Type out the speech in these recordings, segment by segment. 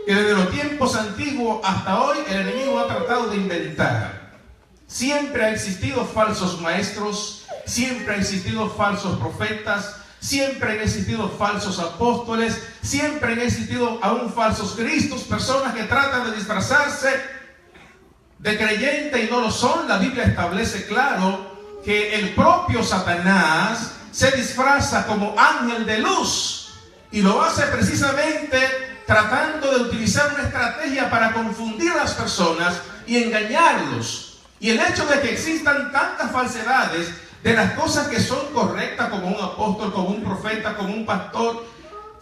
que desde los tiempos antiguos hasta hoy el enemigo ha tratado de inventar. Siempre ha existido falsos maestros, siempre ha existido falsos profetas, siempre han existido falsos apóstoles, siempre han existido aún falsos cristos, personas que tratan de disfrazarse de creyente y no lo son. La Biblia establece claro que el propio Satanás se disfraza como ángel de luz y lo hace precisamente tratando de utilizar una estrategia para confundir a las personas y engañarlos. Y el hecho de que existan tantas falsedades de las cosas que son correctas, como un apóstol, como un profeta, como un pastor,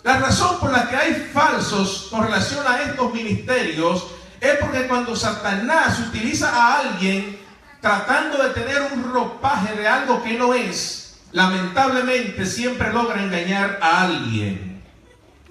la razón por la que hay falsos con relación a estos ministerios es porque cuando Satanás utiliza a alguien tratando de tener un ropaje de algo que no es, lamentablemente siempre logra engañar a alguien.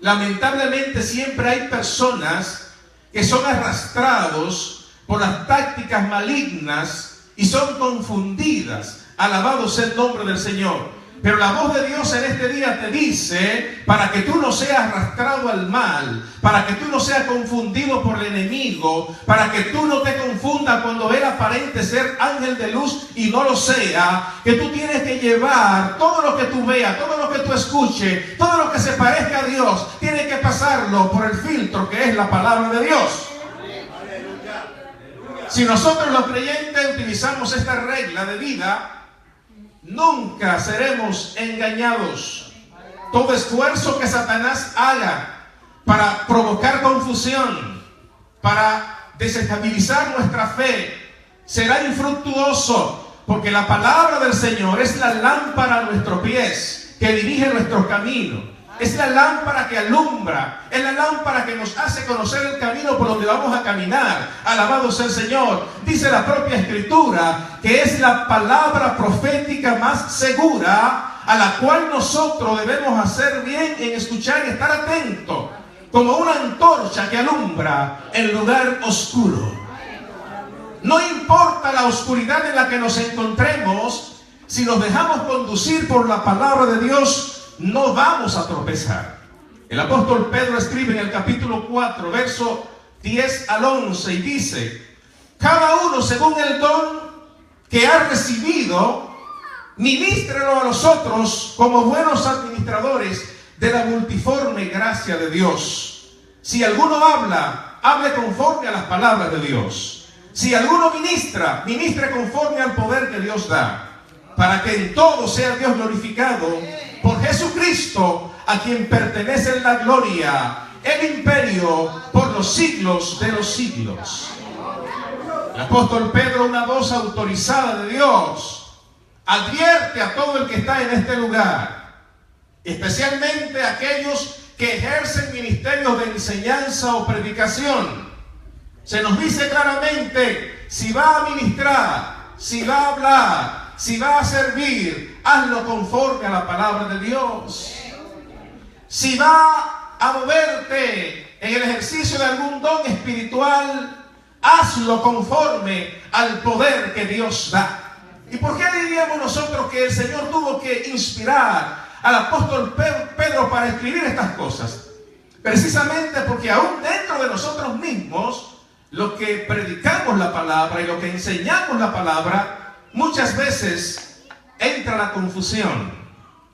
Lamentablemente siempre hay personas que son arrastrados por las tácticas malignas y son confundidas. Alabado sea el nombre del Señor. Pero la voz de Dios en este día te dice, para que tú no seas arrastrado al mal, para que tú no seas confundido por el enemigo, para que tú no te confundas cuando él aparente ser ángel de luz y no lo sea, que tú tienes que llevar todo lo que tú veas, todo lo que tú escuches, todo lo que se parezca a Dios, tienes que pasarlo por el filtro que es la palabra de Dios. Si nosotros los creyentes utilizamos esta regla de vida, nunca seremos engañados. Todo esfuerzo que Satanás haga para provocar confusión, para desestabilizar nuestra fe, será infructuoso, porque la palabra del Señor es la lámpara a nuestros pies, que dirige nuestro camino. Es la lámpara que alumbra, es la lámpara que nos hace conocer el camino por donde vamos a caminar. Alabado sea el Señor. Dice la propia Escritura que es la palabra profética más segura, a la cual nosotros debemos hacer bien en escuchar y estar atentos, como una antorcha que alumbra en lugar oscuro. No importa la oscuridad en la que nos encontremos, si nos dejamos conducir por la palabra de Dios, no vamos a tropezar. El apóstol Pedro escribe en el capítulo 4, verso 10 al 11, y dice: cada uno según el don que ha recibido, ministrelo a los otros como buenos administradores de la multiforme gracia de Dios. Si alguno habla, hable conforme a las palabras de Dios. Si alguno ministra, ministre conforme al poder que Dios da, para que en todo sea Dios glorificado por Jesucristo, a quien pertenece la gloria, el imperio, por los siglos de los siglos. El apóstol Pedro, una voz autorizada de Dios, advierte a todo el que está en este lugar, especialmente a aquellos que ejercen ministerios de enseñanza o predicación. Se nos dice claramente: si va a ministrar, si va a hablar, si va a servir, hazlo conforme a la palabra de Dios. Si va a moverte en el ejercicio de algún don espiritual, hazlo conforme al poder que Dios da. ¿Y por qué diríamos nosotros que el Señor tuvo que inspirar al apóstol Pedro para escribir estas cosas? Precisamente porque aún dentro de nosotros mismos, los que predicamos la palabra y los que enseñamos la palabra, muchas veces entra la confusión.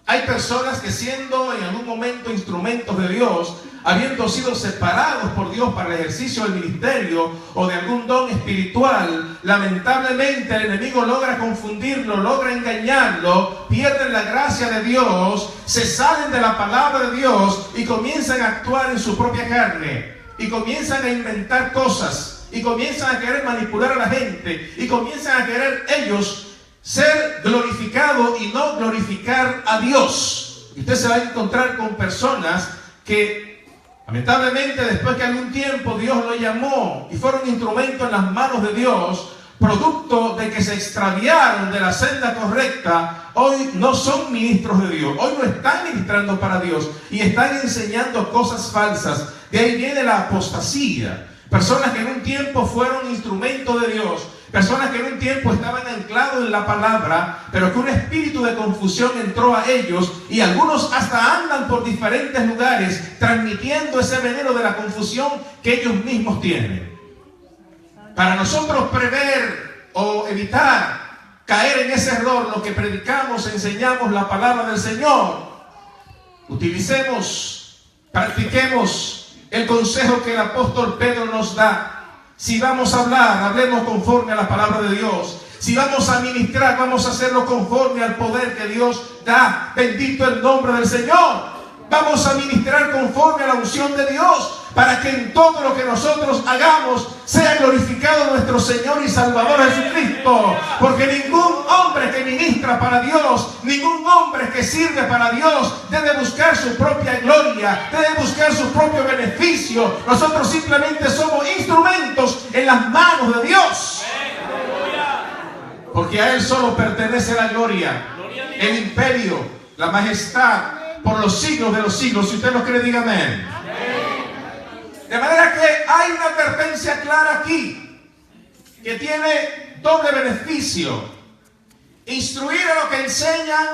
Hay personas que, siendo en algún momento instrumentos de Dios, habiendo sido separados por Dios para el ejercicio del ministerio o de algún don espiritual, lamentablemente el enemigo logra confundirlo, logra engañarlo, pierden la gracia de Dios, se salen de la palabra de Dios y comienzan a actuar en su propia carne, y comienzan a inventar cosas, y comienzan a querer manipular a la gente, y comienzan a querer ellos ser glorificados y no glorificar a Dios. Y usted se va a encontrar con personas que lamentablemente, después que algún tiempo Dios lo llamó y fueron instrumentos en las manos de Dios, producto de que se extraviaron de la senda correcta, hoy no son ministros de Dios, hoy no están ministrando para Dios y están enseñando cosas falsas. De ahí viene la apostasía. Personas que en un tiempo fueron instrumentos de Dios, Personas que en un tiempo estaban anclados en la palabra, pero que un espíritu de confusión entró a ellos y algunos hasta andan por diferentes lugares transmitiendo ese veneno de la confusión que ellos mismos tienen. Para nosotros prever o evitar caer en ese error, lo que predicamos, enseñamos la palabra del Señor, utilicemos, practiquemos el consejo que el apóstol Pedro nos da. Si vamos a hablar, hablemos conforme a la palabra de Dios. Si vamos a ministrar, vamos a hacerlo conforme al poder que Dios da. Bendito el nombre del Señor. Vamos a ministrar conforme a la unción de Dios, para que en todo lo que nosotros hagamos sea glorificado nuestro Señor y Salvador Jesucristo. Porque ningún hombre que ministra para Dios, ningún hombre que sirve para Dios debe buscar su propia gloria, debe buscar su propio beneficio. Nosotros simplemente somos instrumentos en las manos de Dios, porque a Él solo pertenece la gloria, el imperio, la majestad por los siglos de los siglos. Si usted lo cree, diga amén. De manera que hay una advertencia clara aquí, que tiene doble beneficio: instruir a los que enseñan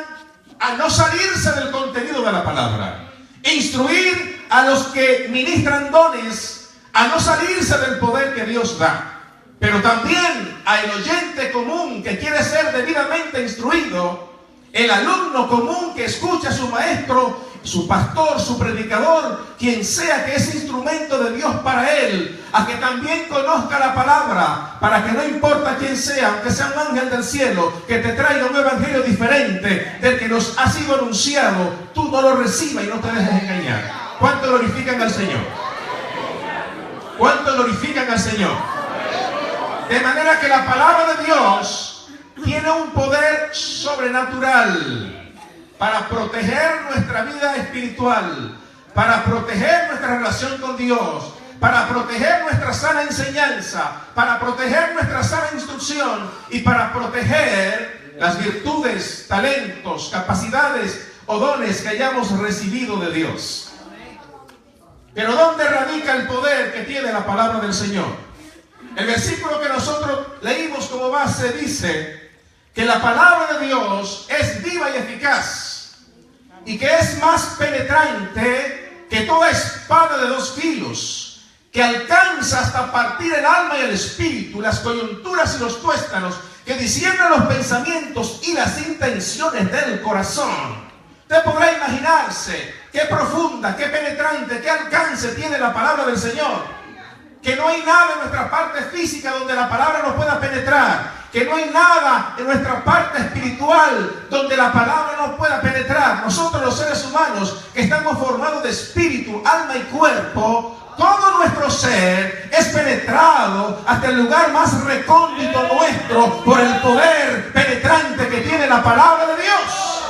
a no salirse del contenido de la palabra, instruir a los que ministran dones a no salirse del poder que Dios da, pero también al oyente común que quiere ser debidamente instruido, el alumno común que escucha a su maestro, su pastor, su predicador, quien sea que es instrumento de Dios para él, a que también conozca la palabra, para que no importa quién sea, aunque sea un ángel del cielo, que te traiga un evangelio diferente del que nos ha sido anunciado, tú no lo recibas y no te dejes engañar. ¿Cuánto glorifican al Señor? ¿Cuánto glorifican al Señor? De manera que la palabra de Dios tiene un poder sobrenatural para proteger nuestra vida espiritual, para proteger nuestra relación con Dios, para proteger nuestra sana enseñanza, para proteger nuestra sana instrucción y para proteger las virtudes, talentos, capacidades o dones que hayamos recibido de Dios. Pero ¿dónde radica el poder que tiene la palabra del Señor? El versículo que nosotros leímos como base dice que la palabra de Dios es viva y eficaz y que es más penetrante que toda espada de dos filos, que alcanza hasta partir el alma y el espíritu, las coyunturas y los tuéstanos, que disciernen los pensamientos y las intenciones del corazón. Usted podrá imaginarse qué profunda, qué penetrante, qué alcance tiene la palabra del Señor. Que no hay nada en nuestra parte física donde la palabra no pueda penetrar. Que no hay nada en nuestra parte espiritual donde la palabra no pueda penetrar. Nosotros los seres humanos, que estamos formados de espíritu, alma y cuerpo, todo nuestro ser es penetrado hasta el lugar más recóndito nuestro por el poder penetrante que tiene la palabra de Dios.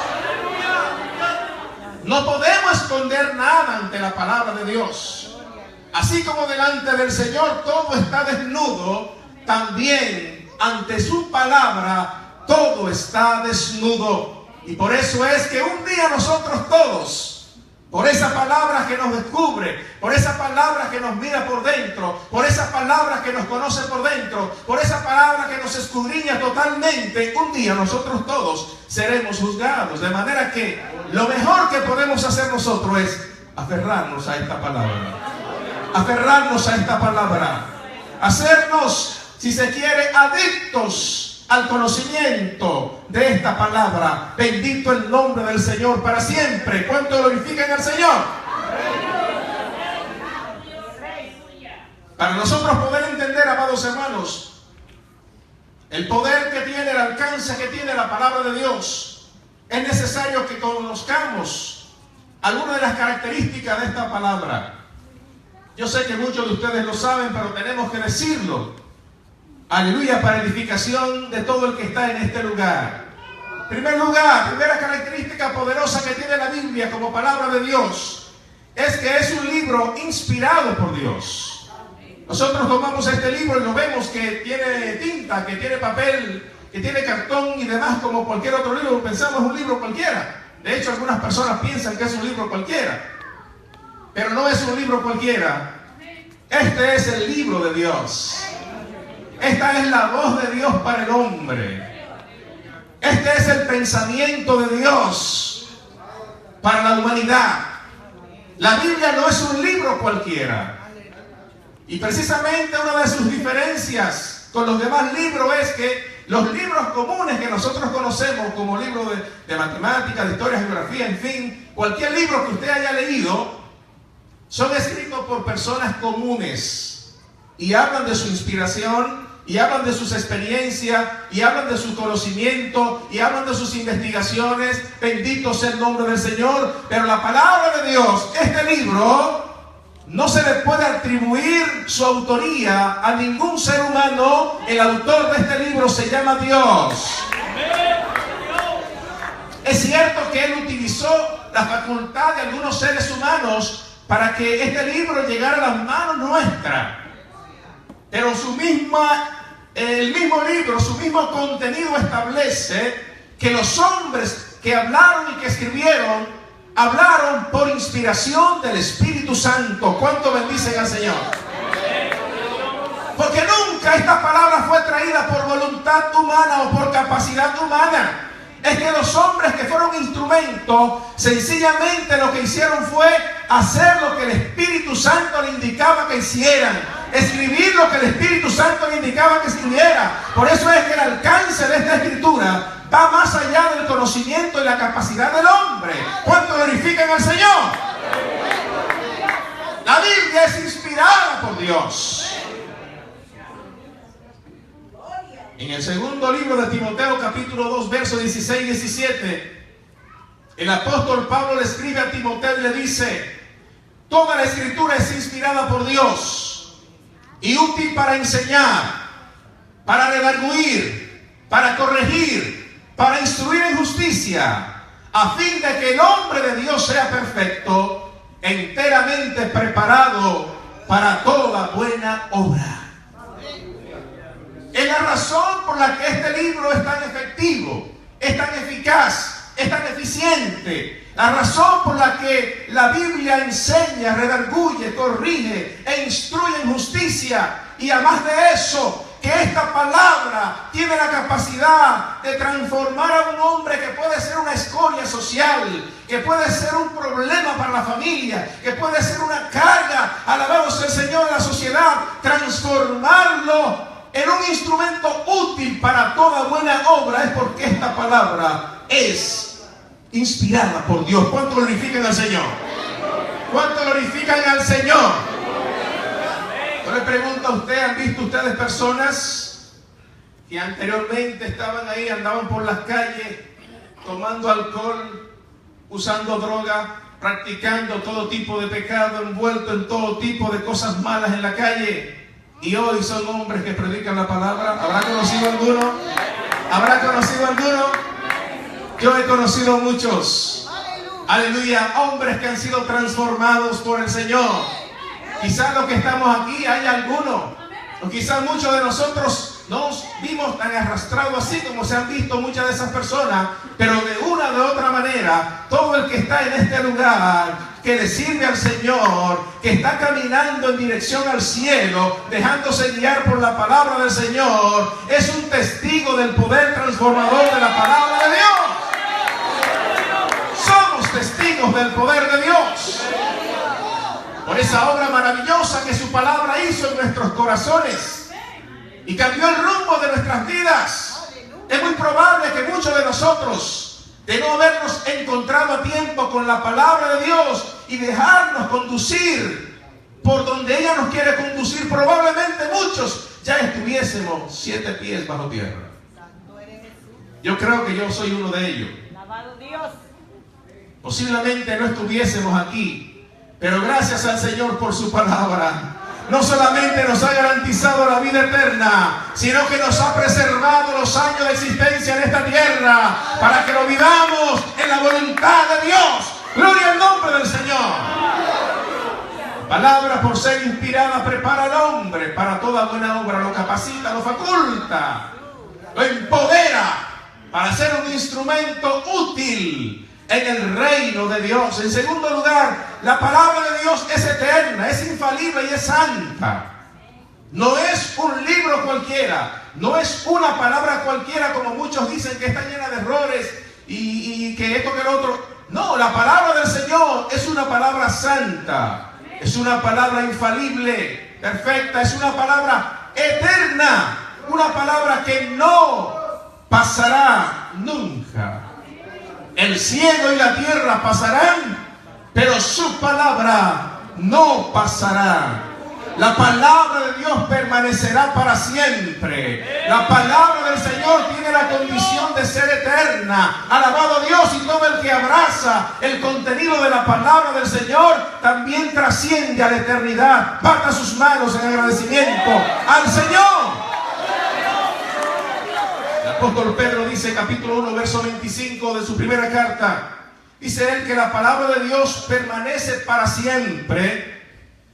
No podemos esconder nada ante la palabra de Dios. Así como delante del Señor todo está desnudo, también ante su palabra todo está desnudo. Y por eso es que un día nosotros todos, por esa palabra que nos descubre, por esa palabra que nos mira por dentro, por esa palabra que nos conoce por dentro, por esa palabra que nos escudriña totalmente, un día nosotros todos seremos juzgados. De manera que lo mejor que podemos hacer nosotros es aferrarnos a esta palabra. Aferrarnos a esta palabra. Hacernos, si se quiere, adictos al conocimiento de esta palabra. Bendito el nombre del Señor para siempre. ¿Cuánto glorifican al Señor? Para nosotros poder entender, amados hermanos, el poder que tiene, el alcance que tiene la palabra de Dios, es necesario que conozcamos algunas de las características de esta palabra. Yo sé que muchos de ustedes lo saben, pero tenemos que decirlo. Aleluya, para edificación de todo el que está en este lugar. En primer lugar, primera característica poderosa que tiene la Biblia como palabra de Dios es que es un libro inspirado por Dios. Nosotros tomamos este libro y lo vemos que tiene tinta, que tiene papel, que tiene cartón y demás como cualquier otro libro. Pensamos un libro cualquiera. De hecho, algunas personas piensan que es un libro cualquiera. Pero no es un libro cualquiera. Este es el libro de Dios. Esta es la voz de Dios para el hombre. Este es el pensamiento de Dios para la humanidad. La Biblia no es un libro cualquiera. Y precisamente una de sus diferencias con los demás libros es que los libros comunes que nosotros conocemos como libros de matemáticas, de historia, geografía, en fin, cualquier libro que usted haya leído, son escritos por personas comunes y hablan de su inspiración, y hablan de sus experiencias, y hablan de su conocimiento, y hablan de sus investigaciones. Bendito sea el nombre del Señor. Pero la palabra de Dios, este libro, no se le puede atribuir su autoría a ningún ser humano. El autor de este libro se llama Dios. Es cierto que Él utilizó la facultad de algunos seres humanos para que este libro llegara a las manos nuestras. Pero el mismo libro, su mismo contenido establece que los hombres que hablaron y que escribieron, hablaron por inspiración del Espíritu Santo. ¿Cuánto bendicen al Señor? Porque nunca esta palabra fue traída por voluntad humana o por capacidad humana. Es que los hombres que fueron instrumentos, sencillamente lo que hicieron fue hacer lo que el Espíritu Santo le indicaba que hicieran. Escribir lo que el Espíritu Santo le indicaba que escribiera. Por eso es que el alcance de esta escritura va más allá del conocimiento y la capacidad del hombre. ¿Cuánto glorifican al Señor? La Biblia es inspirada por Dios. En el segundo libro de Timoteo, capítulo 2, versos 16 y 17, el apóstol Pablo le escribe a Timoteo y le dice: toda la escritura es inspirada por Dios y útil para enseñar, para redarguir, para corregir, para instruir en justicia, a fin de que el hombre de Dios sea perfecto, enteramente preparado para toda buena obra. Es la razón por la que este libro es tan efectivo, es tan eficaz, es tan eficiente. La razón por la que la Biblia enseña, redarguye, corrige e instruye en justicia. Y además de eso, que esta palabra tiene la capacidad de transformar a un hombre que puede ser una escoria social, que puede ser un problema para la familia, que puede ser una carga, alabado sea el Señor, en la sociedad, transformarlo en un instrumento útil para toda buena obra. Es porque esta palabra es inspirada por Dios. ¿Cuánto glorifican al Señor? ¿Cuánto glorifican al Señor? Yo le pregunto a usted: ¿han visto ustedes personas que anteriormente estaban ahí, andaban por las calles tomando alcohol, usando droga, practicando todo tipo de pecado, envuelto en todo tipo de cosas malas en la calle, y hoy son hombres que predican la palabra? ¿Habrá conocido alguno? ¿Habrá conocido alguno? Yo he conocido muchos. Aleluya, hombres que han sido transformados por el Señor. Quizás los que estamos aquí hay algunos, o quizás muchos de nosotros nos vimos tan arrastrados así como se han visto muchas de esas personas, pero de una de otra manera, todo el que está en este lugar, que le sirve al Señor, que está caminando en dirección al cielo, dejándose guiar por la palabra del Señor, es un testigo del poder transformador de la palabra de Dios. Somos testigos del poder de Dios, por esa obra maravillosa que su palabra hizo en nuestros corazones y cambió el rumbo de nuestras vidas. Es muy probable que muchos de nosotros, de no habernos encontrado a tiempo con la palabra de Dios y dejarnos conducir por donde ella nos quiere conducir, probablemente muchos ya estuviésemos 7 pies bajo tierra. Yo creo que yo soy uno de ellos. Posiblemente no estuviésemos aquí, pero gracias al Señor por su palabra. No solamente nos ha garantizado la vida eterna, sino que nos ha preservado los años de existencia en esta tierra para que lo vivamos en la voluntad de Dios. Gloria al nombre del Señor. La palabra, por ser inspirada, prepara al hombre para toda buena obra, lo capacita, lo faculta, lo empodera para ser un instrumento útil en el reino de Dios. En segundo lugar, la palabra de Dios es eterna, es infalible y es santa. No es un libro libro cualquiera. No es una palabra cualquiera como muchos dicen que está llena de errores y que esto que lo otro. No, la palabra del Señor es una palabra santa. Es una palabra infalible, perfecta. Es una palabra eterna. Una palabra que no pasará nunca. El cielo y la tierra pasarán, pero su palabra no pasará. La palabra de Dios permanecerá para siempre. La palabra del Señor tiene la condición de ser eterna. Alabado Dios, y todo el que abraza el contenido de la palabra del Señor también trasciende a la eternidad. Parta sus manos en agradecimiento al Señor. El apóstol Pedro dice, capítulo 1, verso 25 de su primera carta, dice él que la palabra de Dios permanece para siempre.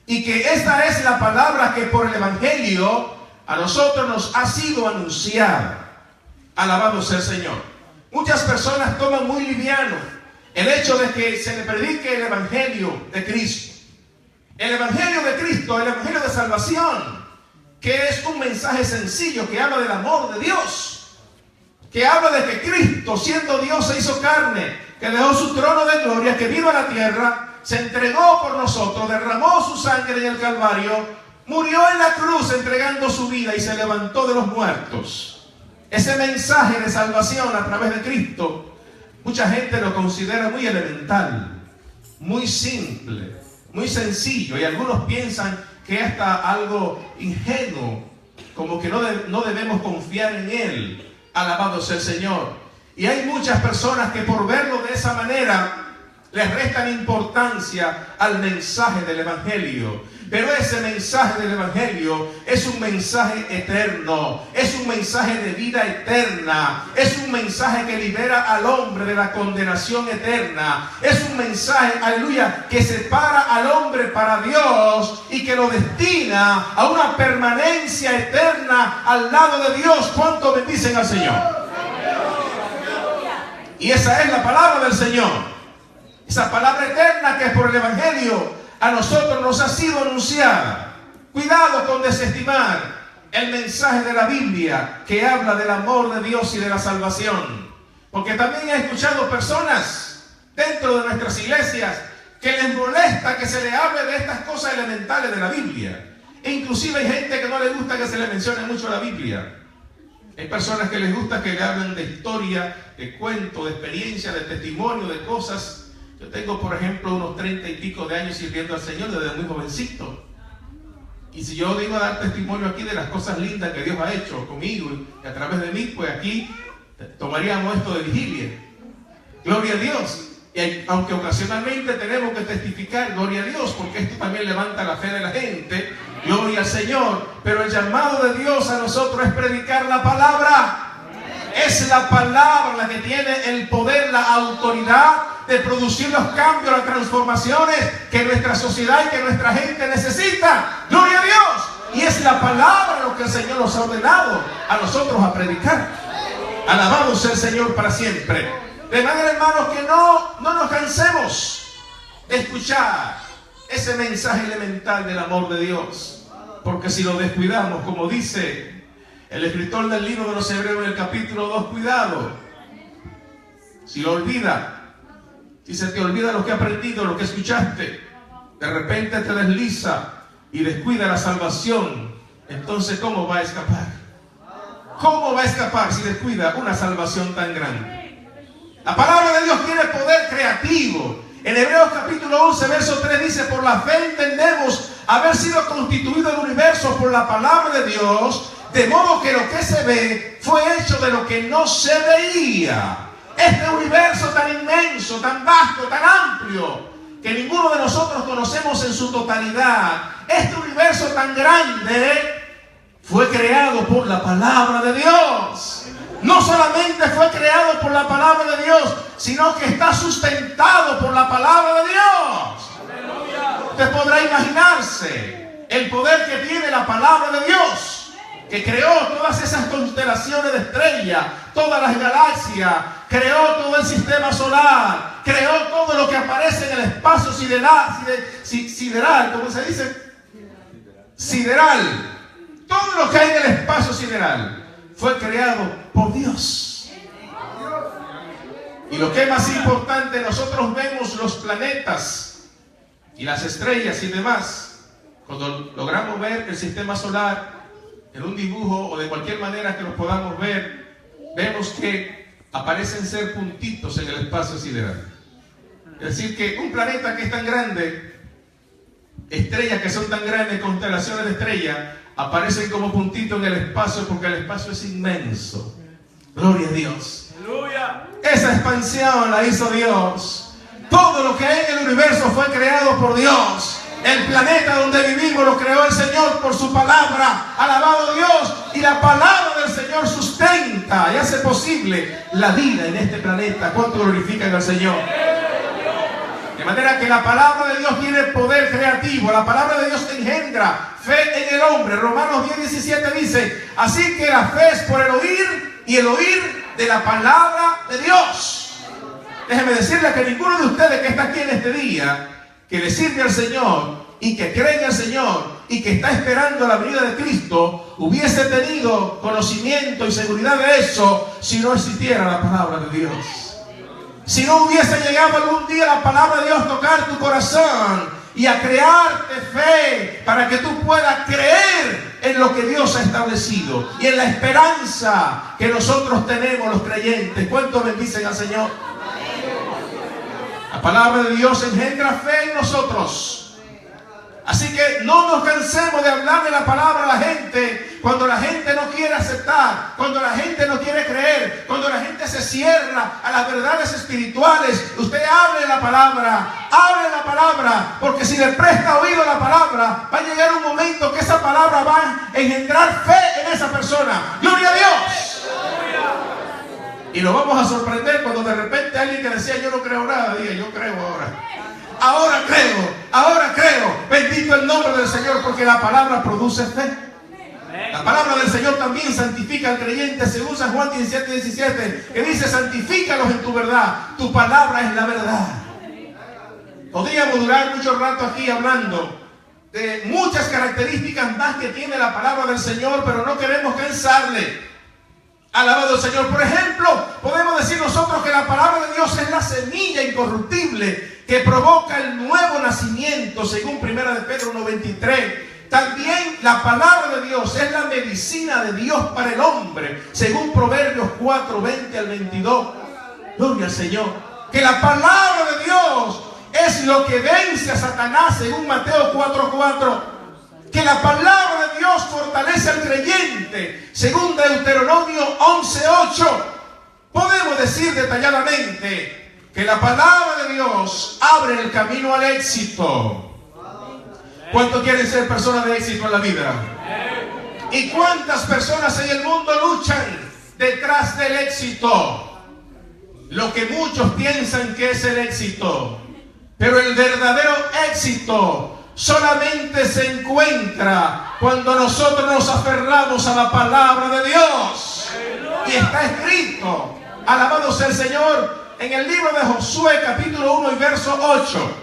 Y que esta es la palabra que por el Evangelio a nosotros nos ha sido anunciada. Alabado sea el Señor. Muchas personas toman muy liviano el hecho de que se le predique el Evangelio de Cristo. El Evangelio de Cristo, el Evangelio de salvación, que es un mensaje sencillo que habla del amor de Dios, que habla de que Cristo, siendo Dios, se hizo carne, que dejó su trono de gloria, que vino a la tierra, se entregó por nosotros, derramó su sangre en el Calvario, murió en la cruz entregando su vida y se levantó de los muertos. Ese mensaje de salvación a través de Cristo, mucha gente lo considera muy elemental, muy simple, muy sencillo, y algunos piensan que es hasta algo ingenuo, como que no debemos confiar en él. Alabado sea el Señor. Y hay muchas personas que por verlo de esa manera les restan importancia al mensaje del Evangelio. Pero ese mensaje del Evangelio es un mensaje eterno, es un mensaje de vida eterna, es un mensaje que libera al hombre de la condenación eterna, es un mensaje, aleluya, que separa al hombre para Dios y que lo destina a una permanencia eterna al lado de Dios. ¿Cuánto bendicen al Señor? Y esa es la palabra del Señor. Esa palabra eterna que es por el Evangelio a nosotros nos ha sido anunciada. Cuidado con desestimar el mensaje de la Biblia que habla del amor de Dios y de la salvación. Porque también he escuchado personas dentro de nuestras iglesias que les molesta que se le hable de estas cosas elementales de la Biblia. E inclusive hay gente que no le gusta que se le mencione mucho la Biblia. Hay personas que les gusta que le hablen de historia, de cuento, de experiencia, de testimonio, de cosas. Yo tengo, por ejemplo, unos 30 y pico de años sirviendo al Señor desde muy jovencito. Y si yo digo a dar testimonio aquí de las cosas lindas que Dios ha hecho conmigo y a través de mí, pues aquí tomaríamos esto de vigilia. Gloria a Dios. Y aunque ocasionalmente tenemos que testificar, gloria a Dios, porque esto también levanta la fe de la gente, gloria al Señor. Pero el llamado de Dios a nosotros es predicar la palabra. Es la palabra la que tiene el poder, la autoridad de producir los cambios, las transformaciones que nuestra sociedad y que nuestra gente necesita. ¡Gloria a Dios! Y es la palabra lo que el Señor nos ha ordenado a nosotros a predicar. Alabado sea el Señor para siempre. De manera, hermanos, que no nos cansemos de escuchar ese mensaje elemental del amor de Dios. Porque si lo descuidamos, como dice el escritor del libro de los Hebreos en el capítulo 2, cuidado. Si lo olvida, si se te olvida lo que has aprendido, lo que escuchaste, de repente te desliza y descuida la salvación, entonces ¿cómo va a escapar? ¿Cómo va a escapar si descuida una salvación tan grande? La palabra de Dios tiene poder creativo. En Hebreos capítulo 11, verso 3 dice: por la fe entendemos haber sido constituido el universo por la palabra de Dios, de modo que lo que se ve fue hecho de lo que no se veía. Este universo tan inmenso, tan vasto, tan amplio, que ninguno de nosotros conocemos en su totalidad, este universo tan grande fue creado por la palabra de Dios. No solamente fue creado por la palabra de Dios, sino que está sustentado por la palabra de Dios. Usted podrá imaginarse el poder que tiene la palabra de Dios, que creó todas esas constelaciones de estrellas, todas las galaxias, creó todo el sistema solar, creó todo lo que aparece en el espacio sideral, ¿cómo se dice? Sideral. Todo lo que hay en el espacio sideral fue creado por Dios. Y lo que es más importante, nosotros vemos los planetas y las estrellas y demás. Cuando logramos ver el sistema solar en un dibujo o de cualquier manera que lo podamos ver, vemos que aparecen ser puntitos en el espacio sideral. Es decir, que un planeta que es tan grande, estrellas que son tan grandes, constelaciones de estrellas, aparecen como puntitos en el espacio porque el espacio es inmenso. Gloria a Dios. ¡Aleluya! Esa expansión la hizo Dios. Todo lo que hay en el universo fue creado por Dios. El planeta donde vivimos lo creó el Señor por su palabra. Alabado Dios. Y la palabra del Señor sustenta y hace posible la vida en este planeta. ¿Cuánto glorifican al Señor? De manera que la palabra de Dios tiene poder creativo. La palabra de Dios engendra fe en el hombre. Romanos 10:17 dice: así que la fe es por el oír, y el oír de la palabra de Dios. Déjeme decirle que ninguno de ustedes que está aquí en este día, que le sirve al Señor y que cree en el Señor y que está esperando la venida de Cristo, hubiese tenido conocimiento y seguridad de eso si no existiera la palabra de Dios. Si no hubiese llegado algún día la palabra de Dios a tocar tu corazón y a crearte fe para que tú puedas creer en lo que Dios ha establecido y en la esperanza que nosotros tenemos los creyentes. ¿Cuántos bendicen al Señor? La palabra de Dios engendra fe en nosotros. Así que no nos cansemos de hablar de la palabra a la gente cuando la gente no quiere aceptar, cuando la gente no quiere creer, cuando la gente se cierra a las verdades espirituales. Usted hable la palabra, porque si le presta oído a la palabra, va a llegar un momento que esa palabra va a engendrar fe en esa persona. ¡Gloria a Dios! Y lo vamos a sorprender cuando de repente alguien que decía yo no creo nada, diga yo creo ahora. Ahora creo. Bendito el nombre del Señor, porque la palabra produce fe. La palabra del Señor también santifica al creyente, según San Juan 17:17, que dice: santifícalos en tu verdad, tu palabra es la verdad. Podríamos durar mucho rato aquí hablando de muchas características más que tiene la palabra del Señor, pero no queremos cansarle. Alabado el Señor. Por ejemplo, podemos decir nosotros que la palabra de Dios es la semilla incorruptible que provoca el nuevo nacimiento, según 1 de Pedro 1:23. También la palabra de Dios es la medicina de Dios para el hombre, según Proverbios 4:20 al 22. Gloria al Señor. Que la palabra de Dios es lo que vence a Satanás, según Mateo 4:4. Que la palabra de Dios fortalece al creyente, según Deuteronomio 11:8. Podemos decir detalladamente que la palabra de Dios abre el camino al éxito. ¿Cuántos quieren ser personas de éxito en la vida? ¿Y cuántas personas en el mundo luchan detrás del éxito? Lo que muchos piensan que es el éxito, pero el verdadero éxito solamente se encuentra cuando nosotros nos aferramos a la palabra de Dios. Y está escrito, alabado sea el Señor, en el libro de Josué capítulo 1 y verso 8.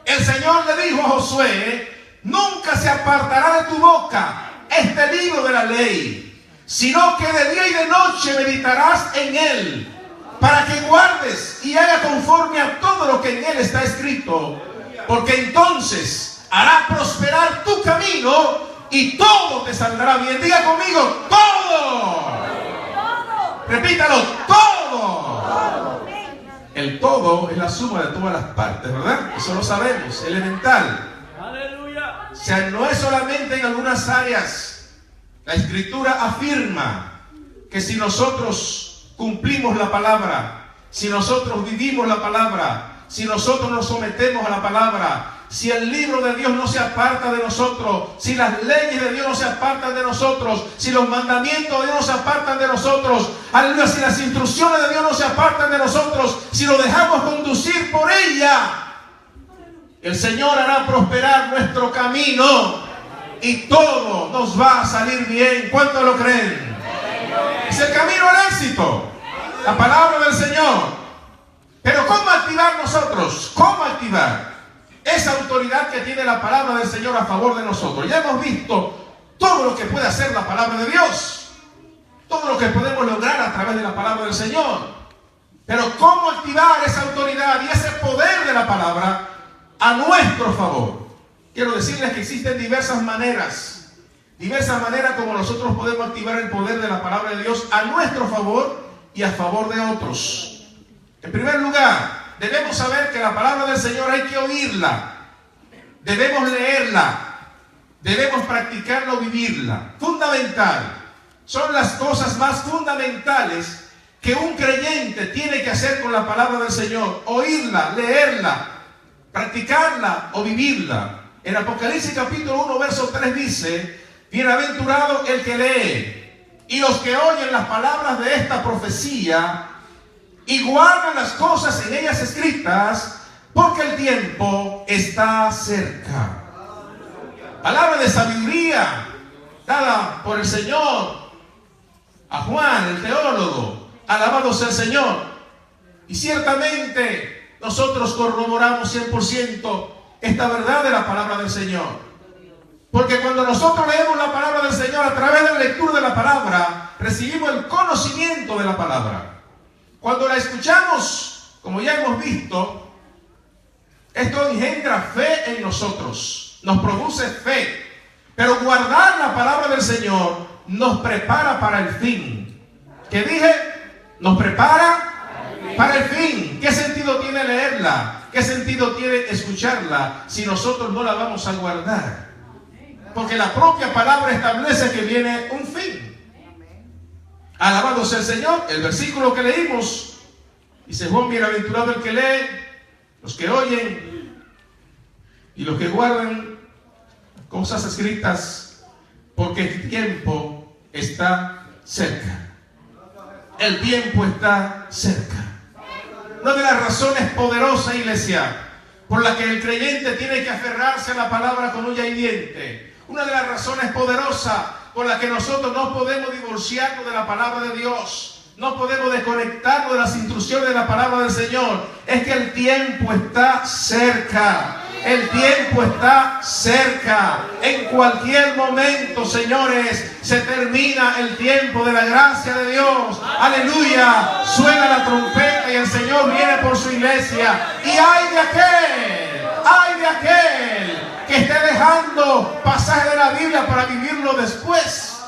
El Señor le dijo a Josué: nunca se apartará de tu boca este libro de la ley, sino que de día y de noche meditarás en él, para que guardes y haga conforme a todo lo que en él está escrito, porque entonces hará prosperar tu camino y todo te saldrá bien. Diga conmigo: todo. Repítalo: todo. El todo es la suma de todas las partes, ¿verdad? Eso lo sabemos, elemental. Aleluya. O sea, no es solamente en algunas áreas. La Escritura afirma que si nosotros cumplimos la palabra, si nosotros vivimos la palabra, si nosotros nos sometemos a la palabra, si el libro de Dios no se aparta de nosotros, si las leyes de Dios no se apartan de nosotros, si los mandamientos de Dios no se apartan de nosotros, aleluya, si las instrucciones de Dios no se apartan de nosotros, si lo dejamos conducir por ella, el Señor hará prosperar nuestro camino y todo nos va a salir bien. ¿Cuántos lo creen? Es el camino al éxito, la palabra del Señor. Pero ¿cómo activar nosotros? ¿Cómo activar esa autoridad que tiene la palabra del Señor a favor de nosotros? Ya hemos visto todo lo que puede hacer palabra de Dios. Todo lo que podemos lograr a través de la palabra del Señor. Pero ¿cómo activar esa autoridad y ese poder de la palabra a nuestro favor? Quiero decirles que existen diversas maneras como nosotros podemos activar el poder de la palabra de Dios a nuestro favor y a favor de otros. En primer lugar, debemos saber que la palabra del Señor hay que oírla, debemos leerla, debemos practicarla o vivirla. Fundamental. Son las cosas más fundamentales que un creyente tiene que hacer con la palabra del Señor: oírla, leerla, practicarla o vivirla. En Apocalipsis capítulo 1 verso 3 dice: bienaventurado el que lee y los que oyen las palabras de esta profecía y guardan las cosas en ellas escritas, porque el tiempo está cerca. Palabra de sabiduría dada por el Señor a Juan, el teólogo. Alabado sea el Señor. Y ciertamente nosotros corroboramos 100% esta verdad de la palabra del Señor. Porque cuando nosotros leemos la palabra del Señor, a través de la lectura de la palabra, recibimos el conocimiento de la palabra. Cuando la escuchamos, como ya hemos visto, esto engendra fe en nosotros, nos produce fe. Pero guardar la palabra del Señor nos prepara para el fin. ¿Qué dije? Nos prepara para el fin. ¿Qué sentido tiene leerla? ¿Qué sentido tiene escucharla si nosotros no la vamos a guardar? Porque la propia palabra establece que viene un fin. Alabado sea el Señor. El versículo que leímos dice: Juan, bienaventurado el que lee, los que oyen y los que guardan cosas escritas, porque el tiempo está cerca. El tiempo está cerca. Una de las razones poderosas, iglesia, por la que el creyente tiene que aferrarse a la palabra con uña y diente. Una de las razones poderosas por la que nosotros no podemos divorciarnos de la palabra de Dios, no podemos desconectarnos de las instrucciones de la palabra del Señor, es que el tiempo está cerca. El tiempo está cerca. En cualquier momento, señores, se termina el tiempo de la gracia de Dios. Aleluya. Suena la trompeta y el Señor viene por su iglesia. Y hay de aquel que esté dejando pasajes de la Biblia para vivirlo después.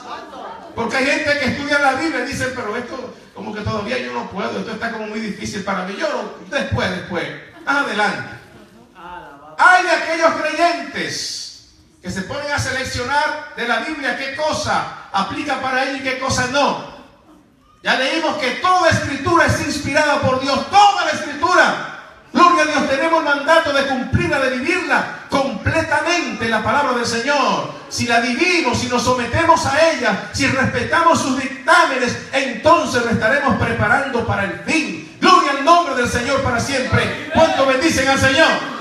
Porque hay gente que estudia la Biblia y dice: pero esto como que todavía yo no puedo, esto está como muy difícil para mí. Yo no, después, más adelante. Hay de aquellos creyentes que se ponen a seleccionar de la Biblia qué cosa aplica para ellos y qué cosa no. Ya leímos que toda escritura es inspirada por Dios, toda la escritura. Gloria a Dios, tenemos el mandato de cumplirla, de vivirla completamente, la palabra del Señor. Si la vivimos, si nos sometemos a ella, si respetamos sus dictámenes, entonces lo estaremos preparando para el fin. Gloria al nombre del Señor para siempre. ¿Cuánto bendicen al Señor?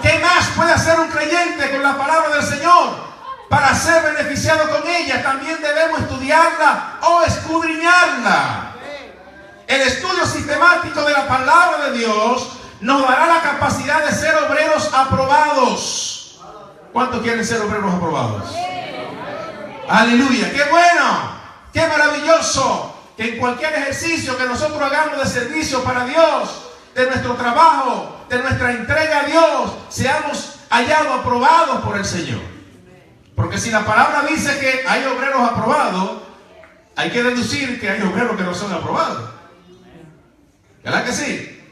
¿Qué más puede hacer un creyente con la palabra del Señor para ser beneficiado con ella? También debemos estudiarla o escudriñarla. El estudio sistemático de la palabra de Dios nos dará la capacidad de ser obreros aprobados. ¿Cuántos quieren ser obreros aprobados? Aleluya, qué bueno, qué maravilloso que en cualquier ejercicio que nosotros hagamos de servicio para Dios, de nuestro trabajo, de nuestra entrega a Dios, seamos hallados aprobados por el Señor. Porque si la palabra dice que hay obreros aprobados, hay que deducir que hay obreros que no son aprobados. ¿Verdad que sí?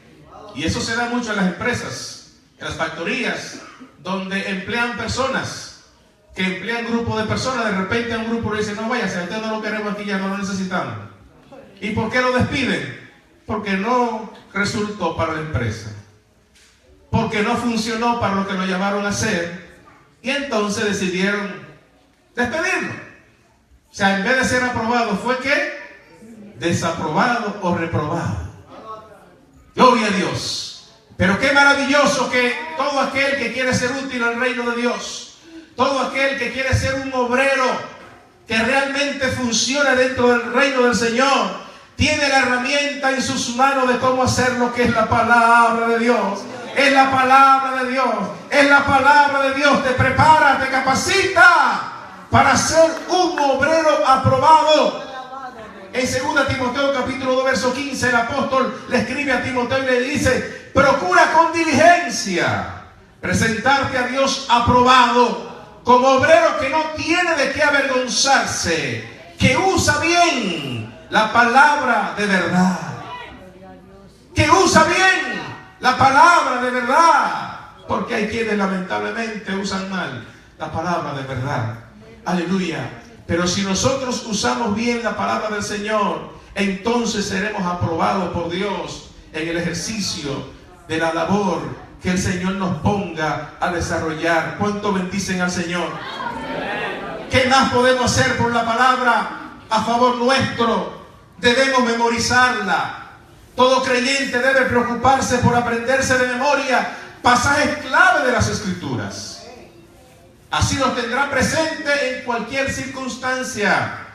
Y eso se da mucho en las empresas, en las factorías, donde emplean personas, que emplean grupos de personas. De repente a un grupo le dicen: no vaya, si a usted no lo queremos aquí, ya no lo necesitamos. ¿Y por qué lo despiden? Porque no resultó para la empresa, porque no funcionó para lo que lo llamaron a hacer, y entonces decidieron despedirlo. O sea, en vez de ser aprobado, fue ¿qué? Desaprobado o reprobado. Gloria a Dios. Pero qué maravilloso que todo aquel que quiere ser útil al reino de Dios, todo aquel que quiere ser un obrero que realmente funcione dentro del reino del Señor, tiene la herramienta en sus manos de cómo hacer lo que es la palabra de Dios. Es la palabra de Dios. Es la palabra de Dios. Te prepara, te capacita para ser un obrero aprobado. En 2 Timoteo capítulo 2 verso 15 el apóstol le escribe a Timoteo y le dice: procura con diligencia presentarte a Dios aprobado, como obrero que no tiene de qué avergonzarse, que usa bien la palabra de verdad, que usa bien la palabra de verdad, porque hay quienes lamentablemente usan mal la palabra de verdad. Aleluya. Pero si nosotros usamos bien la palabra del Señor, entonces seremos aprobados por Dios en el ejercicio de la labor que el Señor nos ponga a desarrollar. ¿Cuánto bendicen al Señor? ¿Qué más podemos hacer por la palabra a favor nuestro? Debemos memorizarla. Todo creyente debe preocuparse por aprenderse de memoria pasajes clave de las Escrituras. Así los tendrá presente en cualquier circunstancia.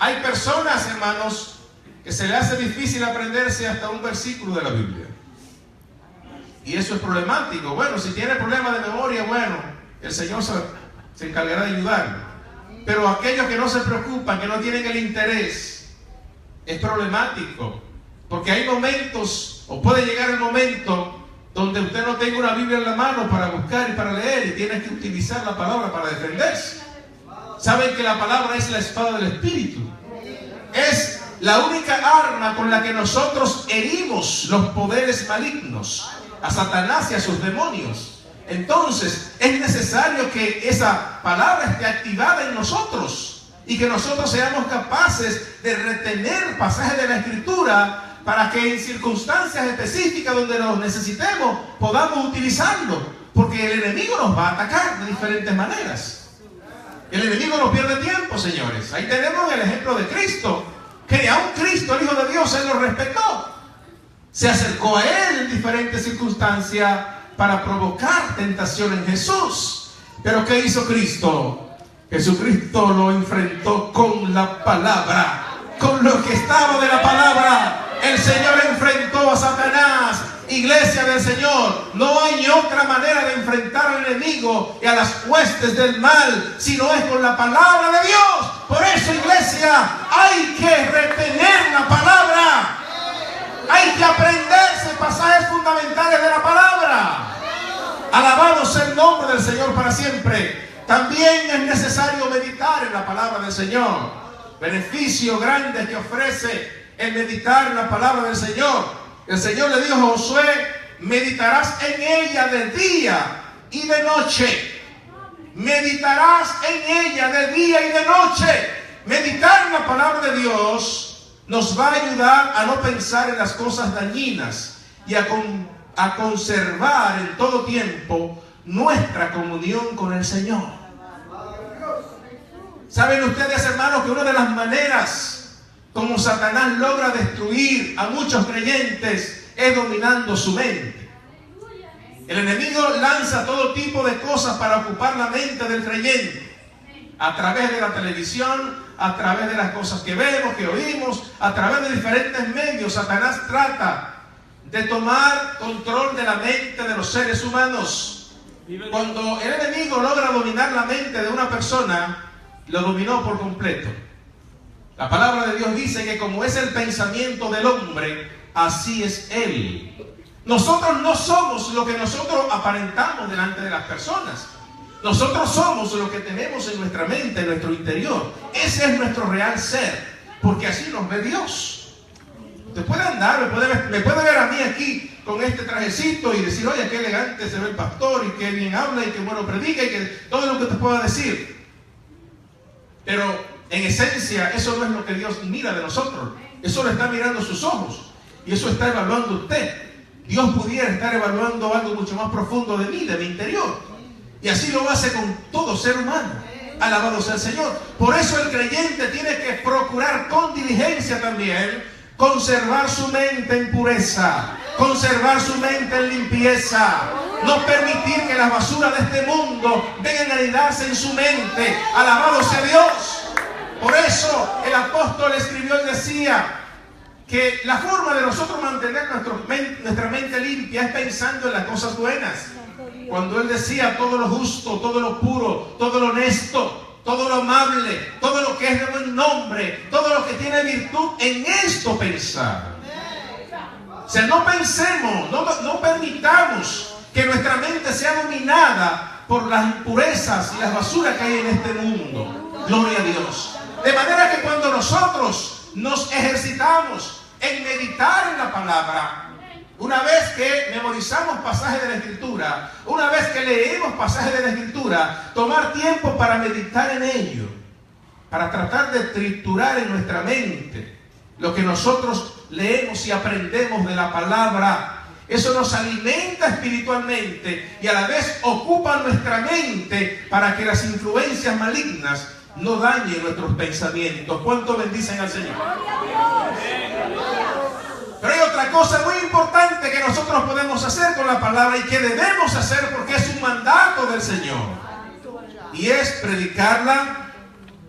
Hay personas, hermanos, que se les hace difícil aprenderse hasta un versículo de la Biblia. Y eso es problemático. Bueno, si tiene problemas de memoria, bueno, el Señor se encargará de ayudarlo. Pero aquellos que no se preocupan, que no tienen el interés, es problemático. Porque hay momentos, o puede llegar el momento, donde usted no tenga una Biblia en la mano para buscar y para leer, y tiene que utilizar la palabra para defenderse. Saben que la palabra es la espada del Espíritu. Es la única arma con la que nosotros herimos los poderes malignos, a Satanás y a sus demonios. Entonces es necesario que esa palabra esté activada en nosotros y que nosotros seamos capaces de retener pasajes de la Escritura, para que en circunstancias específicas donde los necesitemos podamos utilizarlo, porque el enemigo nos va a atacar de diferentes maneras. El enemigo no pierde tiempo, señores. Ahí tenemos el ejemplo de Cristo, que aún Cristo, el Hijo de Dios, Él lo respetó. Se acercó a Él en diferentes circunstancias para provocar tentación en Jesús. Pero ¿qué hizo Cristo? Jesucristo lo enfrentó con la palabra, con lo que estaba de la palabra. El Señor enfrentó a Satanás. Iglesia del Señor, no hay otra manera de enfrentar al enemigo y a las huestes del mal, sino es con la palabra de Dios. Por eso, iglesia, hay que retener la palabra. Hay que aprenderse pasajes fundamentales de la palabra. Alabado sea el nombre del Señor para siempre. También es necesario meditar en la palabra del Señor. Beneficio grande que ofrece el meditar en la palabra del Señor. El Señor le dijo a Josué: meditarás en ella de día y de noche. Meditarás en ella de día y de noche. Meditar en la palabra de Dios nos va a ayudar a no pensar en las cosas dañinas y a conservar en todo tiempo nuestra comunión con el Señor. ¿Saben ustedes, hermanos, que una de las maneras como Satanás logra destruir a muchos creyentes es dominando su mente? El enemigo lanza todo tipo de cosas para ocupar la mente del creyente, a través de la televisión, a través de las cosas que vemos, que oímos, a través de diferentes medios. Satanás trata de tomar control de la mente de los seres humanos. Cuando el enemigo logra dominar la mente de una persona, lo dominó por completo. La palabra de Dios dice que como es el pensamiento del hombre, así es él. Nosotros no somos lo que nosotros aparentamos delante de las personas. Nosotros somos lo que tenemos en nuestra mente, en nuestro interior. Ese es nuestro real ser, porque así nos ve Dios. Usted puede andar, me puede ver a mí aquí con este trajecito y decir: oye, qué elegante se ve el pastor, y qué bien habla, y qué bueno predica, y que todo lo que te pueda decir. Pero en esencia, eso no es lo que Dios mira de nosotros. Eso lo está mirando sus ojos, y eso está evaluando usted. Dios pudiera estar evaluando algo mucho más profundo de mí, de mi interior. Y así lo hace con todo ser humano. Alabado sea el Señor. Por eso el creyente tiene que procurar con diligencia también conservar su mente en pureza, conservar su mente en limpieza, no permitir que las basuras de este mundo vengan a anidarse en su mente. Alabado sea Dios. Por eso el apóstol escribió y decía que la forma de nosotros mantener nuestra mente limpia es pensando en las cosas buenas. Cuando él decía todo lo justo, todo lo puro, todo lo honesto, todo lo amable, todo lo que es de buen nombre, todo lo que tiene virtud, en esto pensar. O sea, no pensemos, no permitamos que nuestra mente sea dominada por las impurezas y las basuras que hay en este mundo. Gloria a Dios. De manera que cuando nosotros nos ejercitamos en meditar en la palabra, una vez que memorizamos pasajes de la Escritura, una vez que leemos pasajes de la Escritura, tomar tiempo para meditar en ello, para tratar de triturar en nuestra mente lo que nosotros leemos y aprendemos de la palabra. Eso nos alimenta espiritualmente y a la vez ocupa nuestra mente para que las influencias malignas no dañen nuestros pensamientos. ¿Cuánto bendicen al Señor? Pero hay otra cosa muy importante que nosotros podemos hacer con la palabra y que debemos hacer porque es un mandato del Señor. Y es predicarla,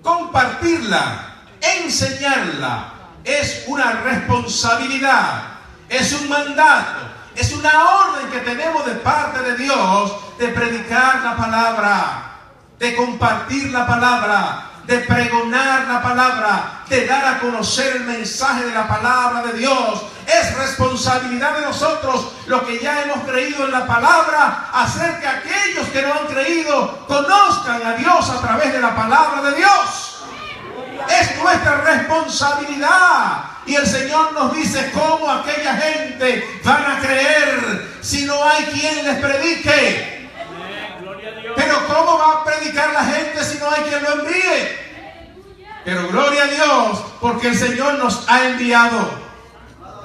compartirla, enseñarla. Es una responsabilidad, es un mandato. Es una orden que tenemos de parte de Dios de predicar la palabra, de compartir la palabra, de pregonar la palabra, de dar a conocer el mensaje de la palabra de Dios. Es responsabilidad de nosotros, los que ya hemos creído en la palabra, hacer que aquellos que no han creído conozcan a Dios a través de la palabra de Dios. Es nuestra responsabilidad. Y el Señor nos dice cómo aquella gente van a creer si no hay quien les predique. Pero ¿cómo va a predicar la gente si no hay quien lo envíe? Pero gloria a Dios, porque el Señor nos ha enviado.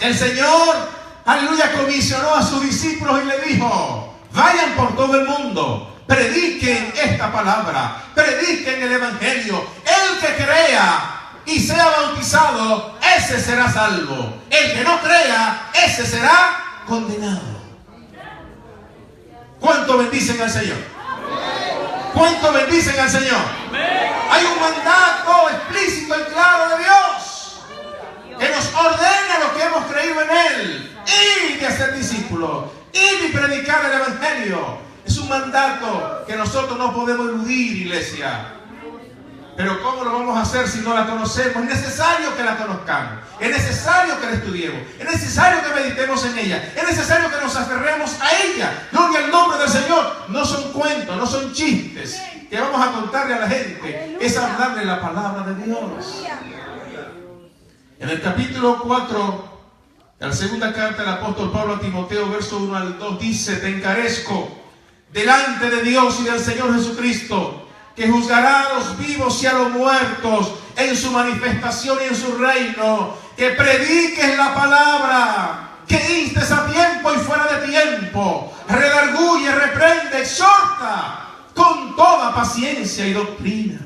El Señor, aleluya, comisionó a sus discípulos y le dijo: vayan por todo el mundo, prediquen esta palabra, prediquen el Evangelio. El que crea y sea bautizado, ese será salvo. El que no crea, ese será condenado. ¿Cuánto bendicen al Señor? ¿Cuánto bendicen al Señor? Hay un mandato explícito y claro de Dios que nos ordena lo que hemos creído en Él: ir y hacer discípulos, ir y predicar el Evangelio. Es un mandato que nosotros no podemos eludir, iglesia. Pero ¿cómo lo vamos a hacer si no la conocemos? Es necesario que la conozcamos, es necesario que la estudiemos, es necesario que meditemos en ella, es necesario que nos aferremos a ella. Gloria al nombre del Señor. No son cuentos, no son chistes que vamos a contarle a la gente, es hablarle la palabra de Dios. En el capítulo 4, de la segunda carta del apóstol Pablo a Timoteo, verso 1 al 2, dice: te encarezco delante de Dios y del Señor Jesucristo, que juzgará a los vivos y a los muertos en su manifestación y en su reino, que prediques la palabra, que instes a tiempo y fuera de tiempo, redarguye, reprende, exhorta con toda paciencia y doctrina.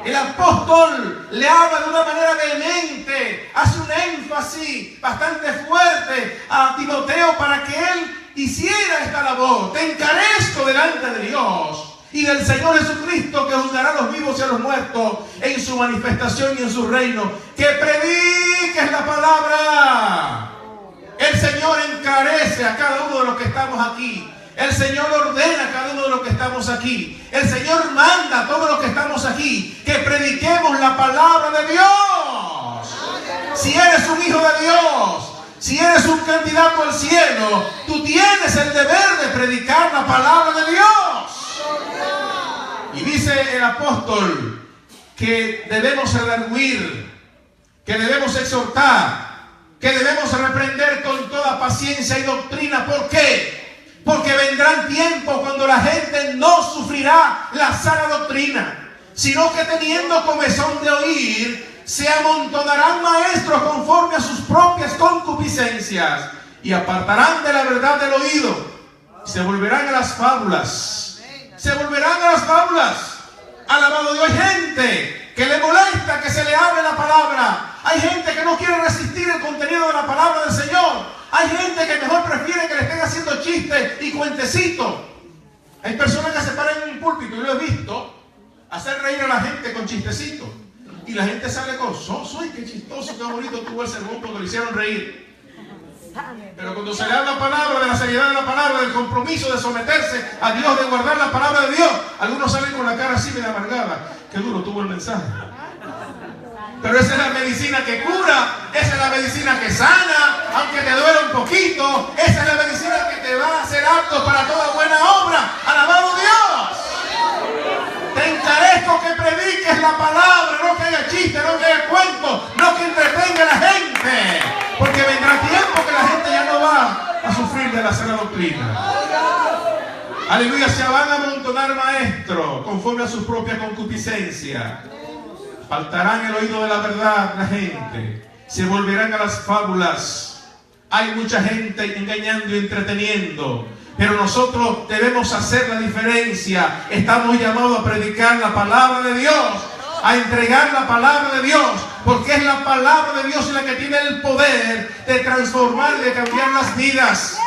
El apóstol le habla de una manera vehemente, hace un énfasis bastante fuerte a Timoteo para que él hiciera esta labor. Te encarezco delante de Dios y del Señor Jesucristo, que juzgará a los vivos y a los muertos en su manifestación y en su reino, que prediques la palabra. El Señor encarece a cada uno de los que estamos aquí. El Señor ordena a cada uno de los que estamos aquí. El Señor manda a todos los que estamos aquí que prediquemos la palabra de Dios. Si eres un hijo de Dios, si eres un candidato al cielo, tú tienes el deber de predicar la palabra de Dios. Y dice el apóstol que debemos redarguir, que debemos exhortar, que debemos reprender con toda paciencia y doctrina. ¿Por qué? Porque vendrán tiempos cuando la gente no sufrirá la sana doctrina, sino que teniendo comezón de oír, se amontonarán maestros conforme a sus propias concupiscencias y apartarán de la verdad del oído. Se volverán a las fábulas. Se volverán a las fábulas. Alabado Dios. Hay gente que le molesta que se le hable la palabra. Hay gente que no quiere resistir el contenido de la palabra del Señor. Hay gente que mejor prefiere que le estén haciendo chistes y cuentecitos. Hay personas que se paran en un púlpito, y lo he visto, hacer reír a la gente con chistecitos. Y la gente sale gozoso. ¡Ay, qué chistoso, qué bonito tuvo el sermón cuando le hicieron reír! Pero cuando se le da la palabra, de la seriedad de la palabra, del compromiso de someterse a Dios, de guardar la palabra de Dios, algunos salen con la cara así medio amargada. Qué duro tuvo el mensaje. Pero esa es la medicina que cura, esa es la medicina que sana, aunque te duela un poquito, esa es la medicina que te va a hacer apto para toda buena obra. ¡Alabado Dios! Te encarezco que prediques la palabra, no que haga chiste, no que haga cuento, no que entretenga a la gente, porque vendrá tiempo que la gente ya no va a sufrir de la sana doctrina. Aleluya, se van a amontonar maestros conforme a su propia concupiscencia. Faltarán el oído de la verdad la gente, se volverán a las fábulas. Hay mucha gente engañando y entreteniendo, pero nosotros debemos hacer la diferencia. Estamos llamados a predicar la palabra de Dios, a entregar la palabra de Dios, porque es la palabra de Dios la que tiene el poder de transformar y de cambiar las vidas.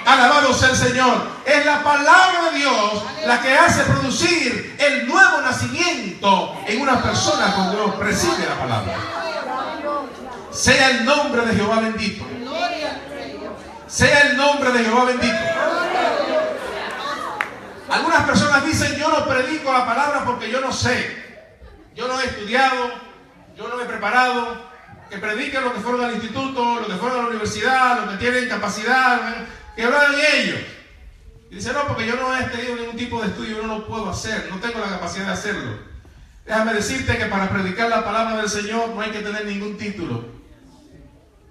Alabado sea el Señor. Es la palabra de Dios la que hace producir el nuevo nacimiento en una persona cuando recibe la palabra. Sea el nombre de Jehová bendito. Sea el nombre de Jehová bendito. Algunas personas dicen: yo no predico la palabra porque yo no sé. Yo no he estudiado, yo no me he preparado. Que prediquen los que fueron al instituto, los que fueron a la universidad, los que tienen capacidad, que hablan ellos. Y dice: no, porque yo no he tenido ningún tipo de estudio, yo no lo puedo hacer, no tengo la capacidad de hacerlo. Déjame decirte que para predicar la palabra del Señor no hay que tener ningún título.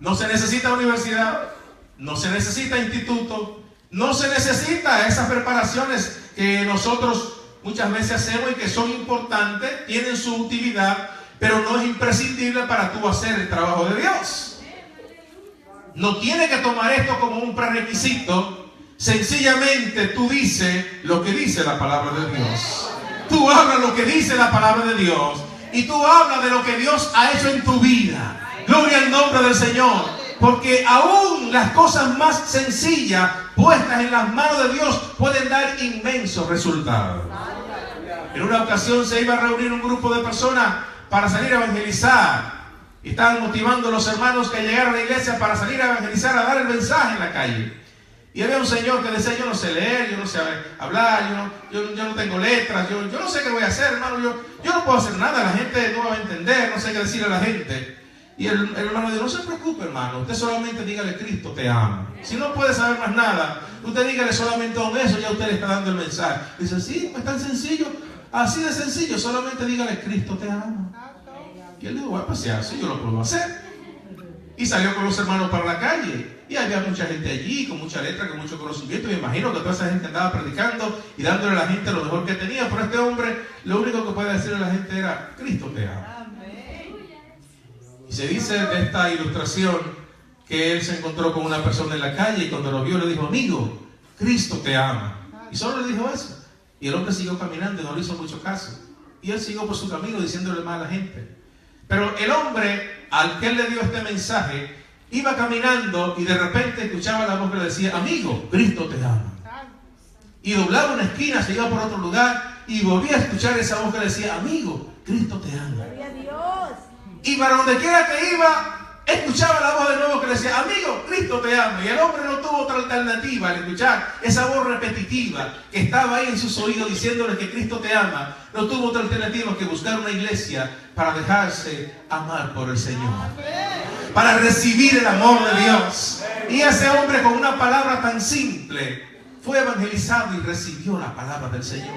No se necesita universidad, no se necesita instituto, no se necesita esas preparaciones que nosotros muchas veces hacemos y que son importantes, tienen su utilidad, pero no es imprescindible para tú hacer el trabajo de Dios. No tiene que tomar esto como un prerequisito. Sencillamente tú dices lo que dice la palabra de Dios. Tú hablas lo que dice la palabra de Dios. Y tú hablas de lo que Dios ha hecho en tu vida. Gloria al nombre del Señor. Porque aún las cosas más sencillas puestas en las manos de Dios pueden dar inmensos resultados. En una ocasión se iba a reunir un grupo de personas para salir a evangelizar. Y estaban motivando a los hermanos que llegaran a la iglesia para salir a evangelizar, a dar el mensaje en la calle. Y había un señor que decía: yo no sé leer, yo no sé hablar, yo no tengo letras, yo no sé qué voy a hacer, hermano, yo no puedo hacer nada, la gente no va a entender, no sé qué decirle a la gente. Y el hermano dijo: no se preocupe, hermano, usted solamente dígale: Cristo te ama. Si no puede saber más nada, usted dígale solamente con eso, ya usted le está dando el mensaje. Dice: sí, pues tan sencillo, así de sencillo, solamente dígale: Cristo te ama. Y él dijo: bueno, pues ya, sí, yo lo puedo hacer. Y salió con los hermanos para la calle. Y había mucha gente allí, con mucha letra, con mucho conocimiento. Me imagino que toda esa gente andaba predicando y dándole a la gente lo mejor que tenía. Pero este hombre, lo único que puede decirle a la gente era: Cristo te ama. Y se dice de esta ilustración que él se encontró con una persona en la calle y cuando lo vio le dijo: amigo, Cristo te ama. Y solo le dijo eso. Y el hombre siguió caminando y no le hizo mucho caso. Y él siguió por su camino diciéndole más a la gente. Pero el hombre, al que él le dio este mensaje, iba caminando y de repente escuchaba la voz que le decía: amigo, Cristo te ama. Y doblaba una esquina, se iba por otro lugar y volvía a escuchar esa voz que le decía: amigo, Cristo te ama. Y para donde quiera que iba, escuchaba la voz de nuevo que le decía: amigo, Cristo te ama. Y el hombre no tuvo otra alternativa al escuchar esa voz repetitiva que estaba ahí en sus oídos diciéndole que Cristo te ama. No tuvo otra alternativa que buscar una iglesia para dejarse amar por el Señor, para recibir el amor de Dios. Y ese hombre, con una palabra tan simple, fue evangelizado y recibió la palabra del Señor.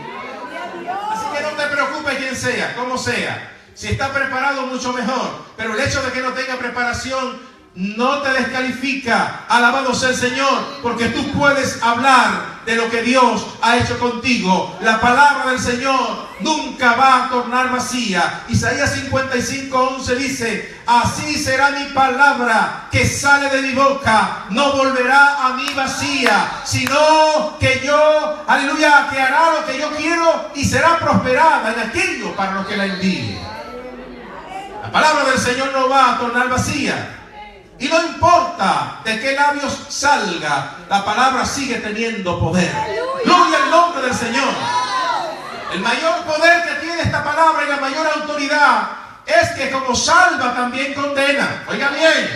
Así que no te preocupes quién sea, cómo sea. Si está preparado, mucho mejor. Pero el hecho de que no tenga preparación no te descalifica. Alabado sea el Señor, porque tú puedes hablar de lo que Dios ha hecho contigo. La palabra del Señor nunca va a tornar vacía. Isaías 55:11 dice: así será mi palabra que sale de mi boca, no volverá a mí vacía, sino que yo, aleluya, que hará lo que yo quiero y será prosperada en aquello para lo que la envíe. La palabra del Señor no va a tornar vacía. Y no importa de qué labios salga, la palabra sigue teniendo poder. Gloria al nombre del Señor. El mayor poder que tiene esta palabra y la mayor autoridad es que como salva también condena. Oiga bien.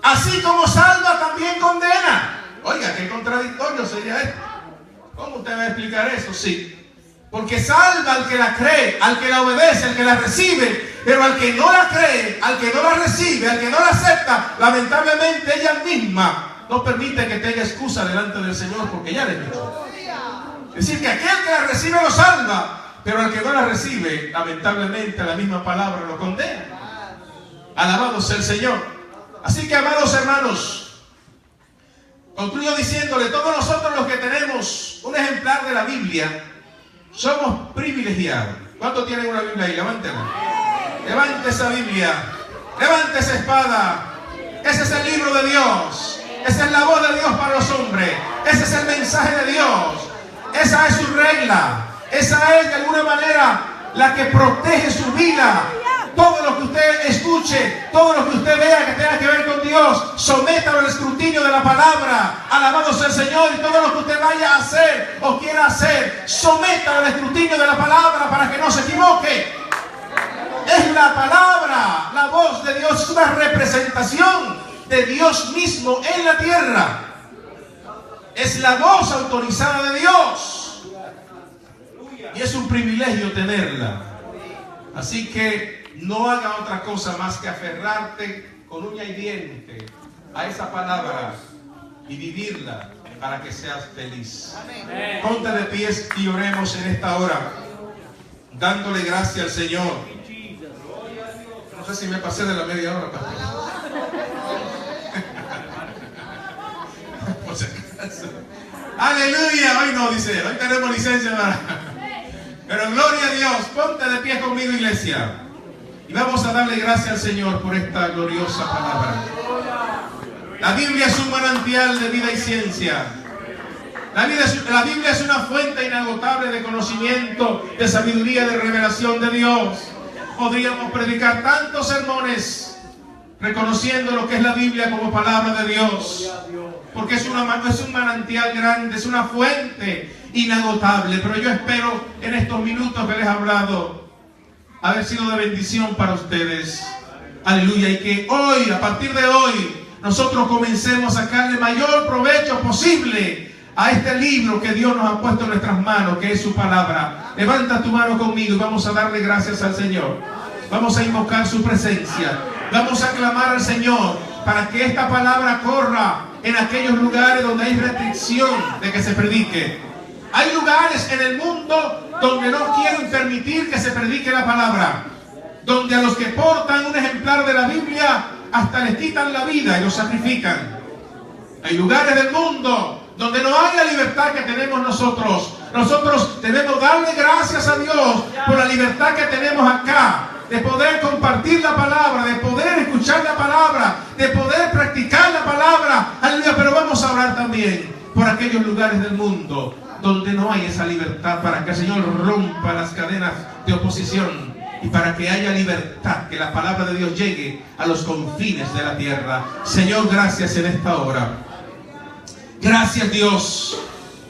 así como salva, también condena. Oiga, qué contradictorio sería esto. ¿Cómo usted va a explicar eso? Sí. Porque salva al que la cree, al que la obedece, al que la recibe. Pero al que no la cree, al que no la recibe, al que no la acepta, lamentablemente ella misma no permite que tenga excusa delante del Señor, porque ya le escuchó. Es decir, que aquel que la recibe lo salva, pero al que no la recibe, lamentablemente la misma palabra lo condena. Alabado sea el Señor. Así que, amados hermanos, concluyo diciéndole, todos nosotros los que tenemos un ejemplar de la Biblia, somos privilegiados. ¿Cuántos tienen una Biblia ahí? Levántela. Levante esa Biblia. Levante esa espada. Ese es el libro de Dios. Esa es la voz de Dios para los hombres. Ese es el mensaje de Dios. Esa es su regla. Esa es de alguna manera la que protege su vida. Todo lo que usted escuche, todo lo que usted vea que tenga que ver con Dios, sométalo al escrutinio de la palabra. Alabado sea el Señor. Y todo lo que usted vaya a hacer o quiera hacer, sométalo al escrutinio de la palabra para que no se equivoque. Es la palabra, la voz de Dios, es una representación de Dios mismo en la tierra. Es la voz autorizada de Dios. Y es un privilegio tenerla. Así que no haga otra cosa más que aferrarte con uña y diente a esa palabra y vivirla para que seas feliz. Ponte de pies y oremos en esta hora, dándole gracias al Señor. No sé si me pasé de la media hora, pastor. Por si acaso. Aleluya. Hoy no, dice, hoy tenemos licencia para... Pero gloria a Dios. Ponte de pie conmigo, iglesia. Y vamos a darle gracias al Señor por esta gloriosa palabra. La Biblia es un manantial de vida y ciencia. La Biblia es una fuente inagotable de conocimiento, de sabiduría, de revelación de Dios. Podríamos predicar tantos sermones reconociendo lo que es la Biblia como palabra de Dios, porque es un manantial grande, es una fuente inagotable. Pero yo espero en estos minutos que les he hablado haber sido de bendición para ustedes. Aleluya. Y que hoy, a partir de hoy, nosotros comencemos a sacarle mayor provecho posible a este libro que Dios nos ha puesto en nuestras manos, que es su palabra. Levanta tu mano conmigo y vamos a darle gracias al Señor. Vamos a invocar su presencia. Vamos a clamar al Señor para que esta palabra corra en aquellos lugares donde hay restricción de que se predique. Hay lugares en el mundo donde no quieren permitir que se predique la palabra, donde a los que portan un ejemplar de la Biblia hasta les quitan la vida y los sacrifican. Hay lugares del mundo donde no hay la libertad que tenemos nosotros. Nosotros debemos darle gracias a Dios por la libertad que tenemos acá, de poder compartir la palabra, de poder escuchar la palabra, de poder practicar la palabra. Aleluya. Pero vamos a orar también por aquellos lugares del mundo donde no hay esa libertad, para que el Señor rompa las cadenas de oposición y para que haya libertad, que la palabra de Dios llegue a los confines de la tierra. Señor, gracias en esta hora. Gracias, Dios,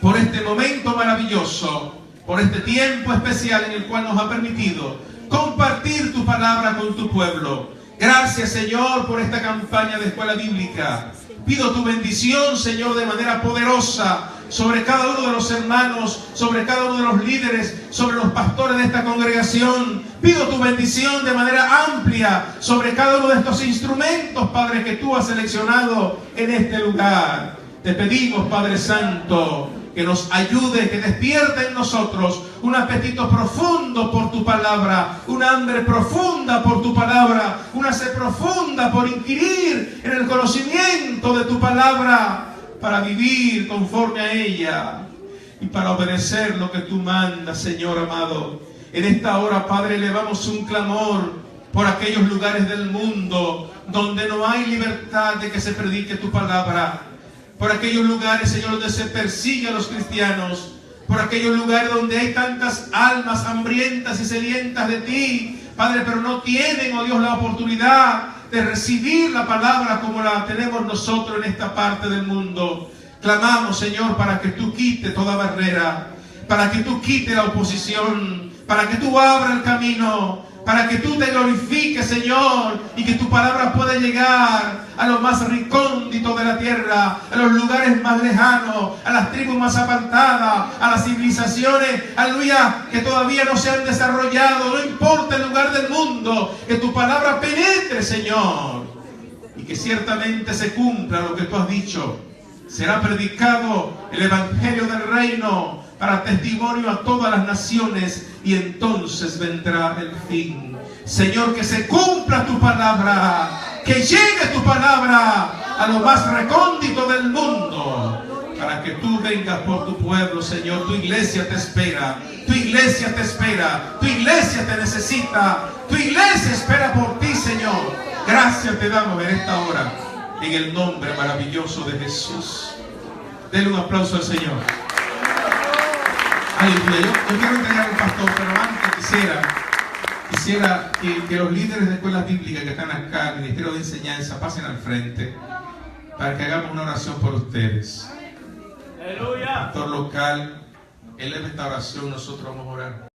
por este momento maravilloso, por este tiempo especial en el cual nos ha permitido compartir tu palabra con tu pueblo. Gracias, Señor, por esta campaña de escuela bíblica. Pido tu bendición, Señor, de manera poderosa sobre cada uno de los hermanos, sobre cada uno de los líderes, sobre los pastores de esta congregación. Pido tu bendición de manera amplia sobre cada uno de estos instrumentos, Padre, que tú has seleccionado en este lugar. Te pedimos, Padre Santo, que nos ayude, que despierte en nosotros un apetito profundo por tu palabra, una hambre profunda por tu palabra, una sed profunda por inquirir en el conocimiento de tu palabra, para vivir conforme a ella y para obedecer lo que tú mandas, Señor amado. En esta hora, Padre, elevamos un clamor por aquellos lugares del mundo donde no hay libertad de que se predique tu palabra, por aquellos lugares, Señor, donde se persigue a los cristianos, por aquellos lugares donde hay tantas almas hambrientas y sedientas de ti, Padre, pero no tienen, oh Dios, la oportunidad de recibir la palabra como la tenemos nosotros en esta parte del mundo. Clamamos, Señor, para que tú quites toda barrera, para que tú quites la oposición, para que tú abras el camino, para que tú te glorifiques, Señor, y que tu palabra pueda llegar a los más recónditos de la tierra, a los lugares más lejanos, a las tribus más apartadas, a las civilizaciones, aleluya, que todavía no se han desarrollado. No importa el lugar del mundo, que tu palabra penetre, Señor, y que ciertamente se cumpla lo que tú has dicho. Será predicado el evangelio del reino para testimonio a todas las naciones, y entonces vendrá el fin. Señor, que se cumpla tu palabra, que llegue tu palabra a lo más recóndito del mundo, para que tú vengas por tu pueblo, Señor. Tu iglesia te espera, tu iglesia te espera, tu iglesia te necesita, tu iglesia espera por ti, Señor. Gracias te damos en esta hora, en el nombre maravilloso de Jesús. Denle un aplauso al Señor. Aleluya. Yo quiero entregar al pastor, pero antes quisiera que los líderes de escuelas bíblicas que están acá, el Ministerio de Enseñanza, pasen al frente para que hagamos una oración por ustedes. Aleluya. El pastor local, él eleva esta oración, nosotros vamos a orar.